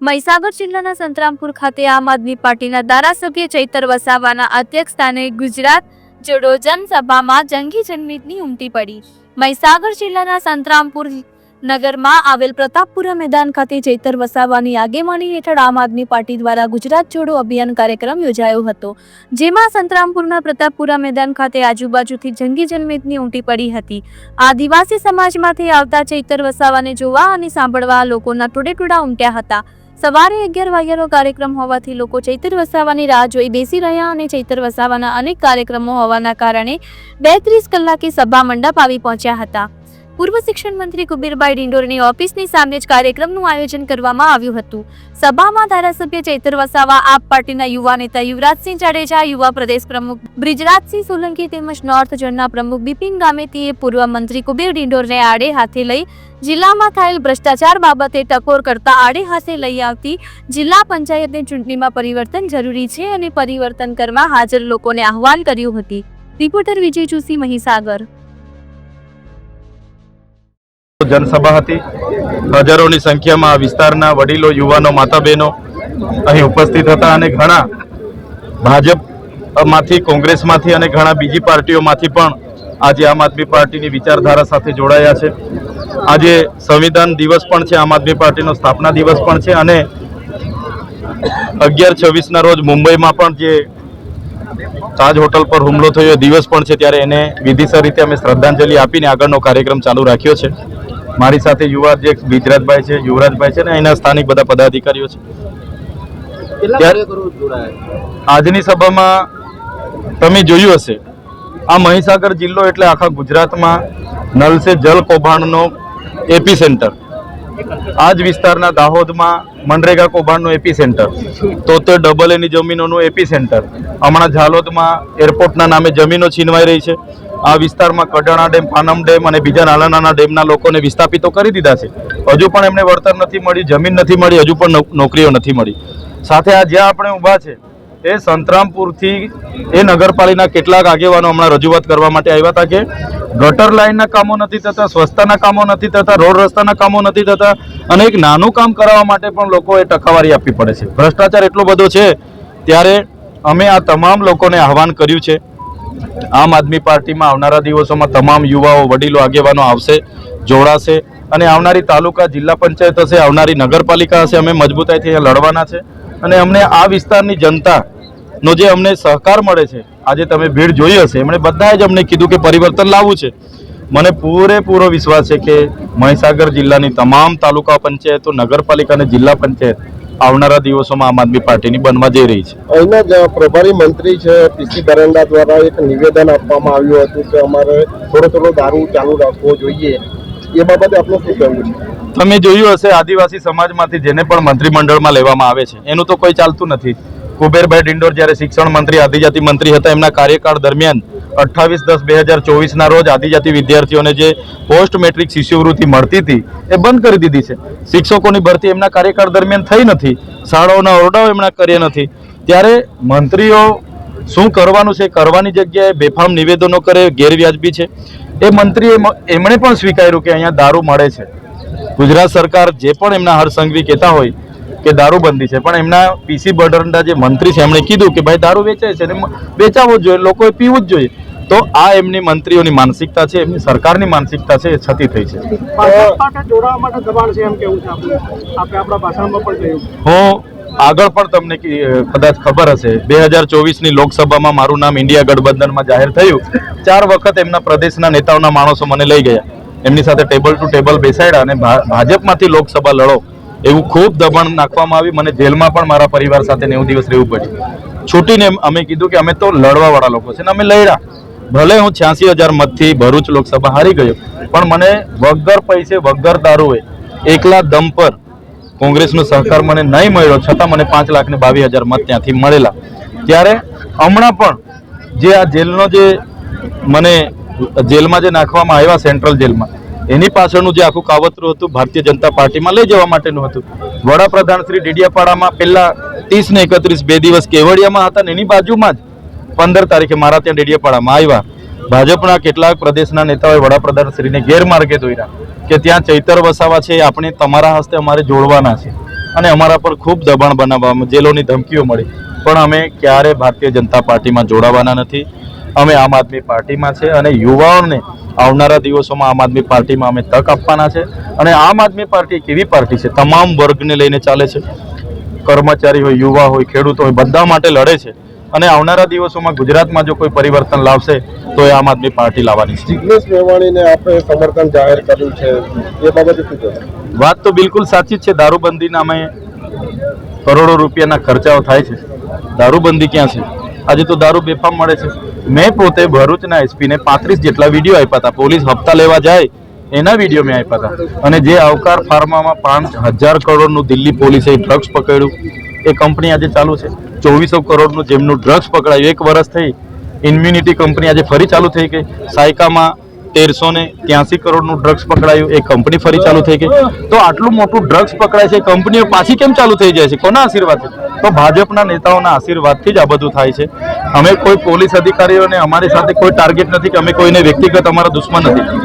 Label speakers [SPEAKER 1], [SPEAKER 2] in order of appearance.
[SPEAKER 1] મહીસાગર જિલ્લાના સંતરામપુર ખાતે આમ આદમી પાર્ટીના ધારાસભ્ય ચૈતર વસાવાના અધ્યક્ષસ્થાને ગુજરાત જોડો જનસભામાં જંગી જનમેદની ઉમટી પડી। મહીસાગર જિલ્લાના સંતરામપુર નગરમાં આવેલ પ્રતાપપુરા મેદાન ખાતે ચૈતર વસાવાની આગેવાની હેઠળ આમ આદમી પાર્ટી દ્વારા ગુજરાત જોડો અભિયાન કાર્યક્રમ યોજાયો હતો, જેમાં સંતરામપુરના પ્રતાપપુરા મેદાન ખાતે આજુબાજુથી જંગી જનમેદની ઉમટી પડી હતી। આદિવાસી સમાજમાંથી આવતા ચૈતર વસાવાને જોવા અને સાંભળવા લોકોના ટોળેટોળા ઉમટ્યા હતા। સવારે 11 વાગ્યાનો કાર્યક્રમ હોવાથી લોકો ચૈતર વસાવાની રાહ જોઈ બેસી રહ્યા અને ચૈતર વસાવાના અનેક કાર્યક્રમો હોવાના કારણે 32 કલાકે સભા મંડપ આવી પહોંચ્યા હતા। પૂર્વ શિક્ષણ મંત્રી કુબેરભાઈ ડિંડોરની ઓફિસની સામે જ કાર્યક્રમનું આયોજન કરવામાં આવ્યું હતું। સભામાં ધારાસભ્ય ચૈતર વસાવા, આપ પાર્ટીના યુવા નેતા યુવરાજસિંહ જાડેજા, યુવા પ્રદેશ પ્રમુખ બ્રિજરાજસિંહ સોલંકી તેમજ નોર્થ ઝોનના પ્રમુખ બિપિન ગામેતીએ પૂર્વ મંત્રી કુબેર ડિંડોરને આડે હાથે લઈ જિલ્લામાં થયેલ ભ્રષ્ટાચાર બાબતે ટકોર કરતા આડે હાથે લઈ આવતી જિલ્લા પંચાયતની ચૂંટણીમાં પરિવર્તન જરૂરી છે અને પરિવર્તન કરવા હાજર લોકોને આહવાન કર્યું હતું। રિપોર્ટર વિજય જોશી, મહીસાગર।
[SPEAKER 2] जनसभा थी हजारों की संख्या में विस्तारना वडीलो, युवानो, माता बहनों अहीं उपस्थित था अने घणा भाजपमांथी, कोंग्रेसमांथी अने घणा बीजी पार्टीओमांथी पण आज आम आदमी पार्टी की विचारधारा साथे जोड़ाया छे। आज संविधान दिवस पण छे, आम आदमी पार्टी नो स्थापना दिवस पण छे अने 11/26 ना रोज मुंबई में पण जे ताज होटल पर हुमलो थयो दिवस पण छे, त्यारे एने विधिसर रीते अमे श्रद्धांजलि आपीने आगळनो कार्यक्रम चालू राख्यो छे। मारी साथे युवा अध्यक्ष बिજરાજભાઈ છે, યુવરાજભાઈ છે ને અહીંના સ્થાનિક બધા પદાધિકારીઓ છે। આજની સભામાં તમે જોયું હશે, આ મહીસાગર જિલ્લો એટલે આખા ગુજરાતમાં નલ સે જલ કૌભાંડનો એપી સેન્ટર। આજ વિસ્તારના દાહોદમાં મનરેગા કૌભાંડનું એપી સેન્ટર, તોતેર ડબલ એની જમીનોનું એપી સેન્ટર, હમણાં ઝાલોદમાં એરપોર્ટના નામે જમીનો છીનવાઈ રહી છે। आ विस्तार में कडाणा डेम, पानम डेम और बीजा नाना नाना डेमना लोकोने विस्थापितो करी दीधा छे। हजू पण एमने वळतर नथी मळी, जमीन नथी मळी, हजू पण नौकरीओ नथी मळी। साथे आ ज्यां आपणे ऊभा छे ए संतरामपुरथी ए नगरपालिकाना केटलाक आगेवानो हमणां रजूआत करवा माटे आव्या हता के गटर लाइनना कामो नथी थता, स्वच्छताना कामो नथी थता, रोड रस्ताना कामो नथी थता अने एक नानुं काम करावा माटे पण लोकोए टकावारी आपवी पड़े छे। भ्रष्टाचार एटलो बधो छे त्यारे अमे आ तमाम लोकोने आह्वान कर्युं छे। आम आदमी पार्टी में आवनारा दिवसों में तमाम युवाओं, वडीलो, आगेवानो आवशे, जोड़ाशे अने आवनारी तालुका जिल्ला पंचायत हशे, आवनारी नगरपालिका हशे, अमे मजबूताईथी अहींया लड़वाना छे अने अमने आ विस्तारनी जनतानो जे अमने सहकार मळे छे, आजे तमे भीड़ जोई हशे, एमणे बधाए ज अमने कीधुं के परिवर्तन लाववुं छे। मने पूरेपूरो विश्वास छे के महीसागर जिल्लानी तमाम तालुका पंचायतो, नगरपालिका अने जिल्ला पंचायत આવનારા દિવસોમાં આમ આદમી પાર્ટીની બનવા જઈ રહી છે।
[SPEAKER 3] અહીંના પ્રભારી મંત્રી છે પીસી બરંડા દ્વારા એક નિવેદન આપવામાં આવ્યું હતું કે અમારે થોડો દારૂ ચાલુ રાખવો જોઈએ, એ બાબતે આપનું શું કહેવું છે?
[SPEAKER 2] તમે જોયું હશે, આદિવાસી સમાજમાંથી જેને પણ મંત્રીમંડળમાં લેવામાં આવે છે એનું તો કોઈ ચાલતું નથી। કુબેરભાઈ ડિંડોર જ્યારે શિક્ષણ મંત્રી, આદિજાતિ મંત્રી હતા, એમના કાર્યકાળ દરમિયાન 28/10/2024 ના રોજ આદિજાતિ વિદ્યાર્થીઓને જે પોસ્ટ મેટ્રિક શિષ્યવૃત્તિ મળતી હતી એ બંધ કરી દીધી છે। શિક્ષકોની ભરતી એમના કાર્યકાળ દરમિયાન થઈ નથી, શાળાઓના ઓરડાઓ એમણે કર્યા નથી। ત્યારે મંત્રીઓ શું કરવાનું છે કરવાની જગ્યાએ બેફામ નિવેદનો કરે, ગેરવ્યાજબી છે। એ મંત્રીએ એમણે પણ સ્વીકાર્યું કે અહીંયા દારૂ મળે છે। ગુજરાત સરકાર જે પણ એમના હરસંઘવી કહેતા હોય કે દારૂબંધી છે, પણ એમના પીસી બરંડા જે મંત્રી છે એમણે કીધું કે ભાઈ દારૂ વેચાય છે અને વેચાવવો જ જોઈએ, લોકોએ પીવું જ જોઈએ। તો આ એમની મંત્રીઓની માનસિકતા છે, એમની સરકારની માનસિકતા છે, એ છતી થઈ છે। હું આગળ પણ તમને કદાચ ખબર હશે, 2024ની લોકસભામાં મારું નામ ઇન્ડિયા ગઠબંધનમાં જાહેર થયું। 4 વખત એમના પ્રદેશના નેતાઓના માણસો મને લઈ ગયા, એમની સાથે ટેબલ ટુ ટેબલ બેસાડ્યા અને ભાજપમાંથી લોકસભા લડો એવું ખૂબ દબાણ નાખવામાં આવ્યું। મને જેલમાં પણ મારા પરિવાર સાથે 90 દિવસ રહેવું પડ્યું। છૂટીને અમે કીધું કે અમે તો લડવાવાળા લોકો છે ને અમે લડ્યા। ભલે હું 86,000 मतथी ભરૂચ લોકસભા હારી ગયો, પણ મને વગર પૈસે, વગર દારૂએ, એકલા દમ પર કોંગ્રેસનો સહકાર મને નહીં મળ્યો, છતાં મને 5,22,000 મત ત્યાંથી મળેલા। ત્યારે હમણાં પણ જે આ જેલનો જે મને જેલમાં જે નાખવામાં આવ્યા સેન્ટ્રલ જેલમાં, એની પાછળનું જે આખું કાવતરું હતું ભારતીય જનતા પાર્ટીમાં લઈ જવા માટેનું હતું। વડાપ્રધાન શ્રી ડેડિયાપાડામાં પહેલા 30 ને 31 2 દિવસ કેવડિયામાં હતા ને એની બાજુમાં જ 15 તારીખે મારા ત્યાં ડેડિયાપાડામાં આવ્યા। ભાજપના કેટલાક પ્રદેશના નેતાઓએ વડાપ્રધાન શ્રીને ગેરમાર્ગે દોર્યા કે ત્યાં ચૈતર વસાવા છે, આપણે તમારા હસ્તે અમારે જોડવાના છે। અને અમારા પર ખૂબ દબાણ બનાવવામાં જેલોની ધમકીઓ મળી, પણ અમે ક્યારે ભારતીય જનતા પાર્ટીમાં જોડાવાના નથી. અમે આમ આદમી પાર્ટીમાં છે અને યુવાઓને આવનારા દિવસોમાં આમ આદમી પાર્ટીમાં અમે તક આપવાના છે. અને આમ આદમી પાર્ટી એક એવી પાર્ટી છે તમામ વર્ગને લઈને ચાલે છે, કર્મચારી હોય, યુવા હોય, ખેડૂત હોય, બધા માટે લડે છે. અને આવનારા દિવસોમાં ગુજરાતમાં જો કોઈ પરિવર્તન લાવશે તો એ આમ આદમી પાર્ટી લાવવાની છે.
[SPEAKER 3] જિગ્નેશ મેવાણીને આપણે સમર્થન જાહેર કર્યું છે, એ બાબતે શું કહેવાય?
[SPEAKER 2] વાત તો બિલકુલ સાચી જ છે. દારૂબંધીના અમે કરોડો રૂપિયાના ખર્ચાઓ થાય છે. દારૂબંધી ક્યાં છે? આજે તો દારૂ બેફામ મળે છે. મેં પોતે ભરૂચના એસપીને 35 જેટલા વિડીયો આપ્યા હતા. પોલીસ હપ્તા લેવા જાય એના વિડીયો મેં આપ્યા હતા. અને જે આવકાર ફાર્મામાં 5000 કરોડનું દિલ્હી પોલીસે ડ્રગ્સ પકડ્યું, એ કંપની આજે ચાલુ છે. 2400 કરોડનું જેમનું ડ્રગ્સ પકડાયું, 1 વર્ષ થઈ. ઇમ્યુનિટી કંપની આજે ફરી ચાલુ થઈ ગઈ. સાયકામાં 1383 કરોડનું ડ્રગ્સ પકડાયું, એ કંપની ફરી ચાલુ થઈ ગઈ. તો આટલું મોટું ડ્રગ્સ પકડાય છે, કંપનીઓ પાછી કેમ ચાલુ થઈ જાય છે? કોના આશીર્વાદથી? તો ભાજપના નેતાઓના આશીર્વાદથી જ આ બધું થાય છે. અમે કોઈ પોલીસ અધિકારીઓને અમારી સાથે કોઈ ટાર્ગેટ નથી કે અમે કોઈને વ્યક્તિગત અમારા દુશ્મન નથી.